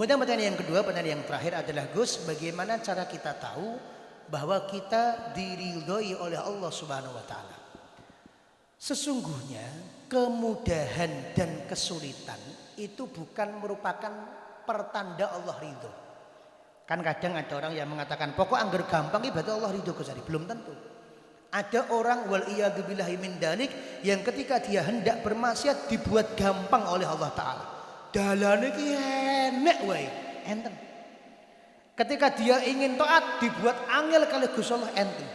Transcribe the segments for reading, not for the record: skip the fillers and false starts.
Kemudian pertanyaan yang kedua, pertanyaan yang terakhir adalah Gus, bagaimana cara kita tahu bahwa kita diridhoi oleh Allah Subhanahu wa taala? Sesungguhnya kemudahan dan kesulitan itu bukan merupakan pertanda Allah ridho. Kan kadang ada orang yang mengatakan pokok angger gampang itu berarti Allah ridho Gus. Belum tentu. Ada orang wal iyadzubillahi min dalik yang ketika dia hendak bermaksiat dibuat gampang oleh Allah taala. Dalane iki enek wae, enten. Ketika dia ingin taat dibuat angel kali Gusti Allah enten.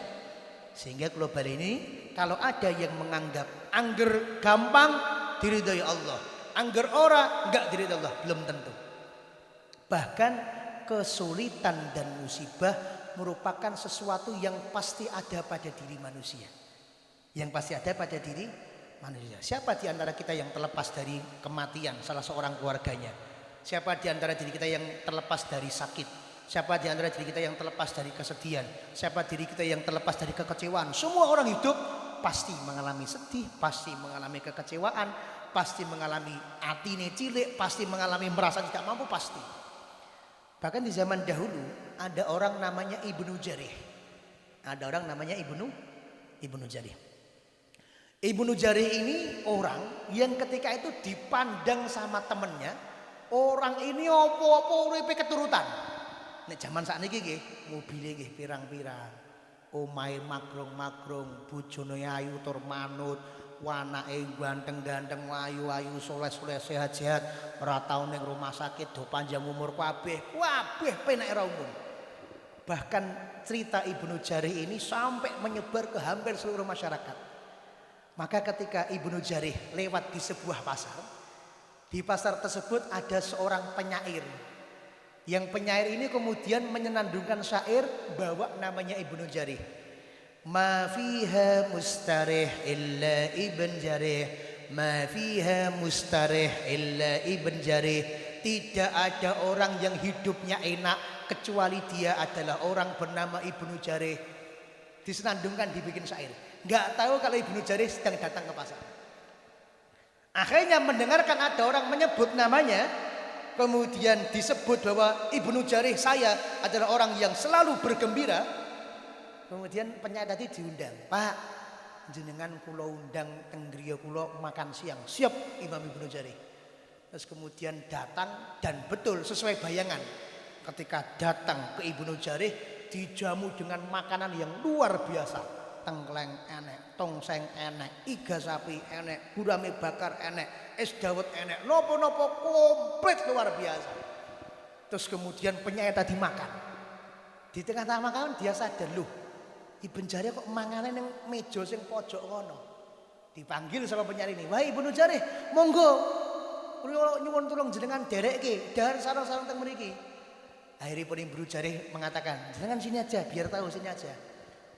Sehingga global ini kalau ada yang menganggap angger gampang diridhoi Allah, angger ora enggak diridhoi Allah, belum tentu. Bahkan kesulitan dan musibah merupakan sesuatu yang pasti ada pada diri manusia. Yang pasti ada pada diri manusia. Siapa di antara kita yang terlepas dari kematian salah seorang keluarganya? Siapa di antara diri kita yang terlepas dari sakit? Siapa di antara diri kita yang terlepas dari kesedihan? Siapa diri kita yang terlepas dari kekecewaan? Semua orang hidup pasti mengalami sedih, pasti mengalami kekecewaan, pasti mengalami atine cilik, pasti mengalami merasa tidak mampu, pasti. Bahkan di zaman dahulu ada orang namanya Ibnu Jarih. Ada orang namanya Ibnu Jarih. Ibnu Jarih ini orang yang ketika itu dipandang sama temennya, orang ini opo-opo uripe keturutan. Nek zaman sakniki nggih, mobile nggih pirang-pirang. Omahe magrong-magrong, bojone ayu tur manut, wanake ganteng-ganteng, ayu-ayu, soleh-soleh, sehat-sehat, ora tau ning rumah sakit, do panjang umur kabeh penak ra umum. Bahkan cerita Ibnu Jarih ini sampai menyebar ke hampir seluruh masyarakat. Maka ketika Ibnu Jarih lewat di sebuah pasar, di pasar tersebut ada seorang penyair. Yang penyair ini kemudian menyenandungkan syair bawa namanya Ibnu Jarih. Ma fiha mustarih illa Ibn Jarih, ma fiha mustarih illa Ibn Jarih. Tidak ada orang yang hidupnya enak kecuali dia adalah orang bernama Ibnu Jarih. Disenandungkan, dibikin syair. Nggak tahu kalau Ibnu Jarih sedang datang ke pasar. Akhirnya mendengarkan ada orang menyebut namanya, kemudian disebut bahwa Ibnu Jarih saya adalah orang yang selalu bergembira. Kemudian penyair tadi diundang, Pak, jenengan kula undang teng griya kula makan siang. Siap Imam Ibnu Jarih. Terus kemudian datang dan betul sesuai bayangan. Ketika datang ke Ibnu Jarih dijamu dengan makanan yang luar biasa. Tengkleng enek, tongseng enek, iga sapi enek, gurame bakar enek, es dawet enek, nopo-nopo komplit luar biasa. Terus kemudian penyair tadi makan. Di tengah-tengah makan dia sadar, loh, Ibnu Jarih kok mangane ning meja sing pojok kono. Dipanggil sama penyair ini, "Wah, Ibnu Jarih, monggo. Kula nyuwun tulung jenengan derekke dahar sareng-sareng teng mriki." Akhirnya Ibnu Jarih mengatakan, "Jenengan sini aja, biar tahu sini aja."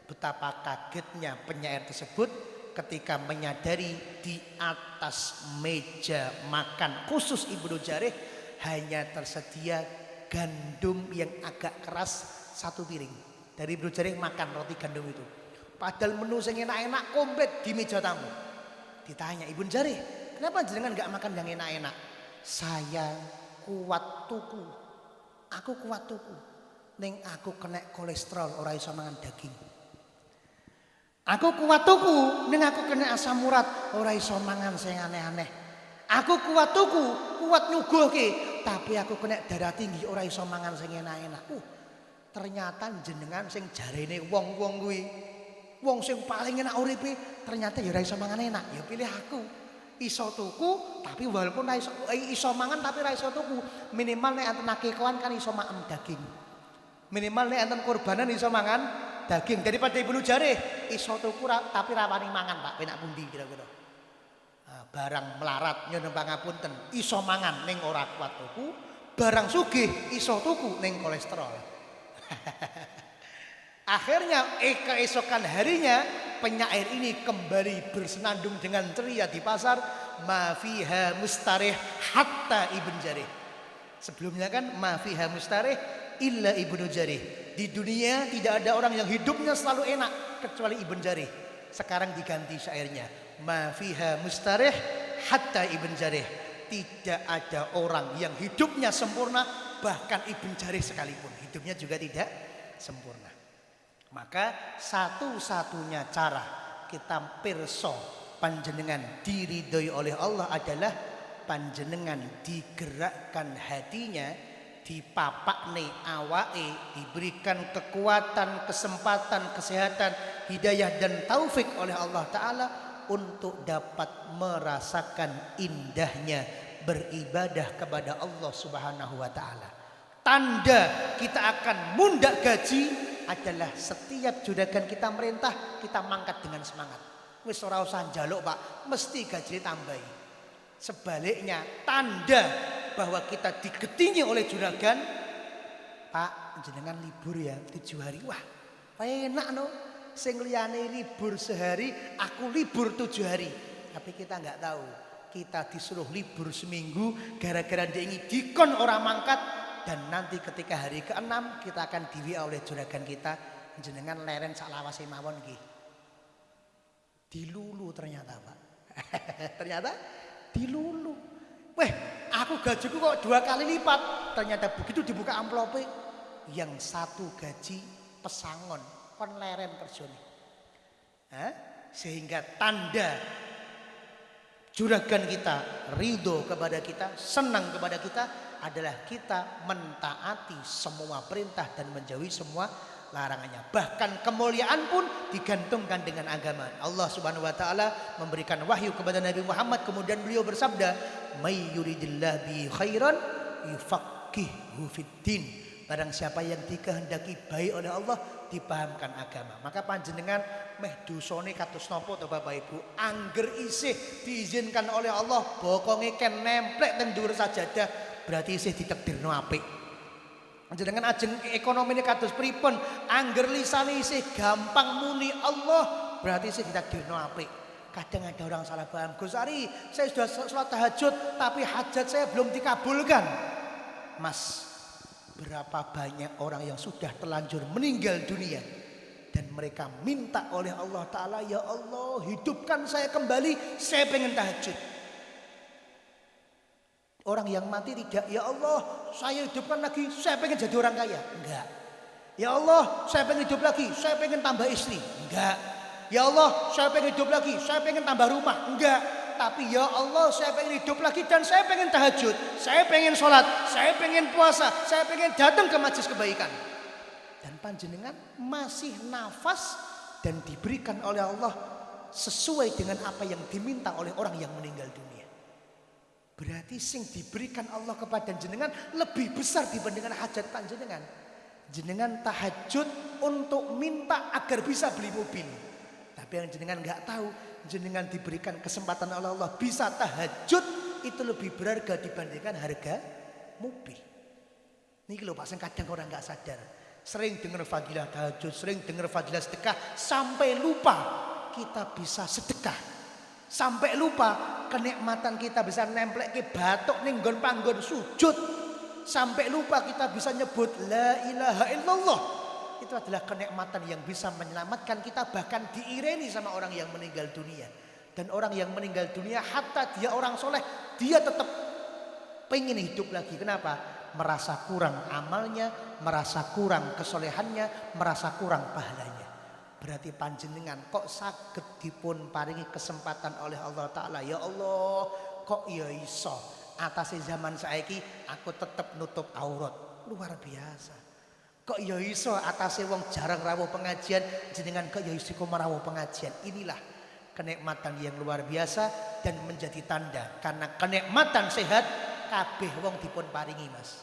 Betapa kagetnya penyair tersebut ketika menyadari di atas meja makan khusus Ibnu Jarih hanya tersedia gandum yang agak keras satu piring. Dari Ibnu Jarih makan roti gandum itu. Padahal menu yang enak-enak komplit di meja tamu. Ditanya, Ibnu Jarih, kenapa jenengan nggak makan yang enak-enak? Saya kuat tuku. Aku kuat tuku. Ning aku kena kolesterol ora iso mangan daging. Aku kuat tuku, ning aku kena asam urat, ora iso mangan sing aneh-aneh. Aku kuat tuku, kuat nyuguhke, tapi aku kena darah tinggi, ora iso mangan sing enak-enak. Ternyata jenengan sing jarene wong-wong kuwi, wong sing paling enak uripe, ternyata ya ora iso mangan enak. Ya pilih aku. Iso tuku, tapi walaupun iso mangan tapi ora iso tuku. Minimal nek enten akikahan kan iso maem daging. Minimal nek enten kurbanan iso mangan daging. Daripada Ibnu Jarih iso tuku tapi rawani mangan, Pak, penak pundi kira-kira. Nah, barang melarat nyuwun pangapunten iso mangan ning ora kuat tuku, barang sugih iso tuku ning kolesterol. Akhirnya keesokan harinya penyair ini kembali bersenandung dengan ceria di pasar. Ma fiha mustarih hatta Ibnu Jarih. Sebelumnya kan ma fiha mustarih illa Ibnu Jarih. Di dunia tidak ada orang yang hidupnya selalu enak kecuali Ibnu Jarih. Sekarang diganti syairnya. Ma fiha mustarih hatta Ibnu Jarih. Tidak ada orang yang hidupnya sempurna bahkan Ibn Jarir sekalipun hidupnya juga tidak sempurna. Maka satu-satunya cara kita pirsa panjenengan diridhoi oleh Allah adalah panjenengan digerakkan hatinya, dipapakne awake, diberikan kekuatan, kesempatan, kesehatan, hidayah dan taufik oleh Allah Ta'ala untuk dapat merasakan indahnya beribadah kepada Allah Subhanahu wa Ta'ala. Tanda kita akan mundak gaji adalah setiap juragan kita merintah, kita mangkat dengan semangat. Wis ora usah njaluk Pak, mesti gaji tambahi. Sebaliknya tanda bahwa kita digetingi oleh juragan, Pak jenengan libur ya 7 hari. Wah enak no, sing liyane libur sehari, aku libur 7 hari. Tapi kita nggak tahu, kita disuruh libur seminggu gara-gara dia ingin dikon orang mangkat. Dan nanti ketika hari ke-6 kita akan diwi oleh juragan kita, jenengan leren saklawase mawon nggih. Dilulu ternyata Pak. Ternyata dilulu. Weh, aku gajiku kok 2 kali lipat. Ternyata begitu dibuka amplopnya, yang satu gaji pesangon, kon leren kerjane. Sehingga tanda juragan kita ridho kepada kita, senang kepada kita adalah kita mentaati semua perintah dan menjauhi semua larangannya. Bahkan kemuliaan pun digantungkan dengan agama. Allah Subhanahu wa Ta'ala memberikan wahyu kepada Nabi Muhammad, kemudian beliau bersabda, "May yuridillahu bi khairan yufaqihuhu fiddin." Barang siapa yang dikehendaki baik oleh Allah, dipahamkan agama. Maka panjenengan meh dosane kados napa to Bapak Ibu? Angger isih diizinkan oleh Allah, bokonge ken nemplek teng dhuwur sajadah, berarti isih ditakdirno apik. Panjenengan ajeng ekonomine kados pripun? Angger lisane isih gampang muni Allah, berarti isih ditakdirno apik. Kadang ada orang salah paham, Gus Ari, saya sudah sholat tahajud tapi hajat saya belum dikabulkan. Mas, berapa banyak orang yang sudah terlanjur meninggal dunia dan mereka minta oleh Allah Ta'ala, ya Allah hidupkan saya kembali, saya pengen tahajud. Orang yang mati tidak, ya Allah saya hidupkan lagi, saya pengen jadi orang kaya. Enggak. Ya Allah saya pengen hidup lagi, saya pengen tambah istri. Enggak. Ya Allah saya pengen hidup lagi, saya pengen tambah rumah. Enggak. Tapi ya Allah saya pengen hidup lagi dan saya pengen tahajud, saya pengen sholat, saya pengen puasa, saya pengen datang ke majelis kebaikan. Dan panjenengan masih nafas dan diberikan oleh Allah sesuai dengan apa yang diminta oleh orang yang meninggal dunia. Berarti sing diberikan Allah kepada jenengan lebih besar dibandingkan hajat panjenengan. Jenengan tahajud untuk minta agar bisa beli mobil. Tapi yang jenengan nggak tahu, jenengan diberikan kesempatan oleh Allah bisa tahajud itu lebih berharga dibandingkan harga mobil. Ini loh Pak, kadang orang nggak sadar. Sering dengar fadilah tahajud, sering dengar fadilah sedekah, sampai lupa kita bisa sedekah. Sampai lupa kenikmatan kita bisa nemplek ke batok ning nggon panggon sujud. Sampai lupa kita bisa nyebut la ilaha illallah. Itu adalah kenikmatan yang bisa menyelamatkan kita, bahkan diireni sama orang yang meninggal dunia. Dan orang yang meninggal dunia hatta dia orang soleh, dia tetap pengen hidup lagi. Kenapa? Merasa kurang amalnya, merasa kurang kesolehannya, merasa kurang pahalanya. Berarti panjenengan kok saged dipun paringi kesempatan oleh Allah Ta'ala. Ya Allah kok ya iso atase zaman saiki aku tetap nutup aurat. Luar biasa. Kok ya iso atase wong jarang rawuh pengajian, jenengan kok ya iso merawuh pengajian. Inilah kenikmatan yang luar biasa dan menjadi tanda, karena kenikmatan sehat kabeh wong dipun paringi Mas.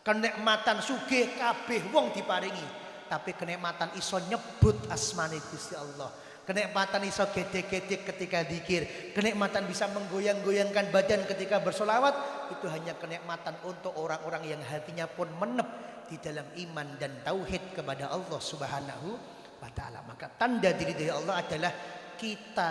Kenikmatan sugih kabeh wong diparingi, tapi kenikmatan iso nyebut asmane Gusti Allah. Kenikmatan iso gedek-gedek ketika zikir, kenikmatan bisa menggoyang-goyangkan badan ketika bersolawat, itu hanya kenikmatan untuk orang-orang yang hatinya pun menep di dalam iman dan tauhid kepada Allah Subhanahu wa Ta'ala. Maka tanda diri dari Allah adalah kita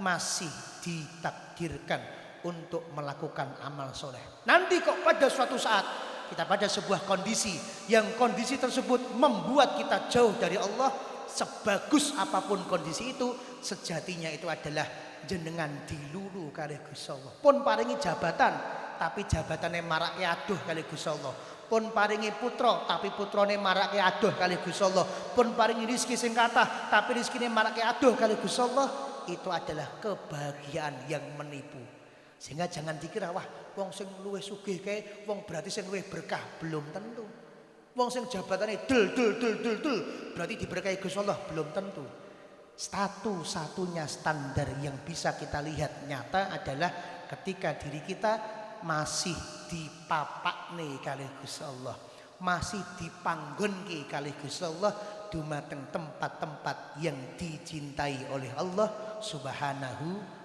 masih ditakdirkan untuk melakukan amal soleh. Nanti kok pada suatu saat kita pada sebuah kondisi yang kondisi tersebut membuat kita jauh dari Allah, sebagus apapun kondisi itu, sejatinya itu adalah jenengan dilulu kali Gusti Allah. Pun paringi jabatan, tapi jabatannya marake aduh kali Gusti Allah. pun paringi putra tapi putrane marake adoh kali Gusti Allah, pun paringi rezeki sing kathah tapi rezekine marake adoh kali Gusti Allah, itu adalah kebahagiaan yang menipu. Sehingga jangan dikira wah wong sing luwih sugih kae wong berarti sing luwih berkah, belum tentu. Wong sing jabatane dul berarti diberkahi Gusti Allah, belum tentu. Satu-satunya standar yang bisa kita lihat nyata adalah ketika diri kita masih dipapakne kalih Gusti Allah, masih dipanggonke kalih Gusti Allah dumateng tempat-tempat yang dicintai oleh Allah Subhanahu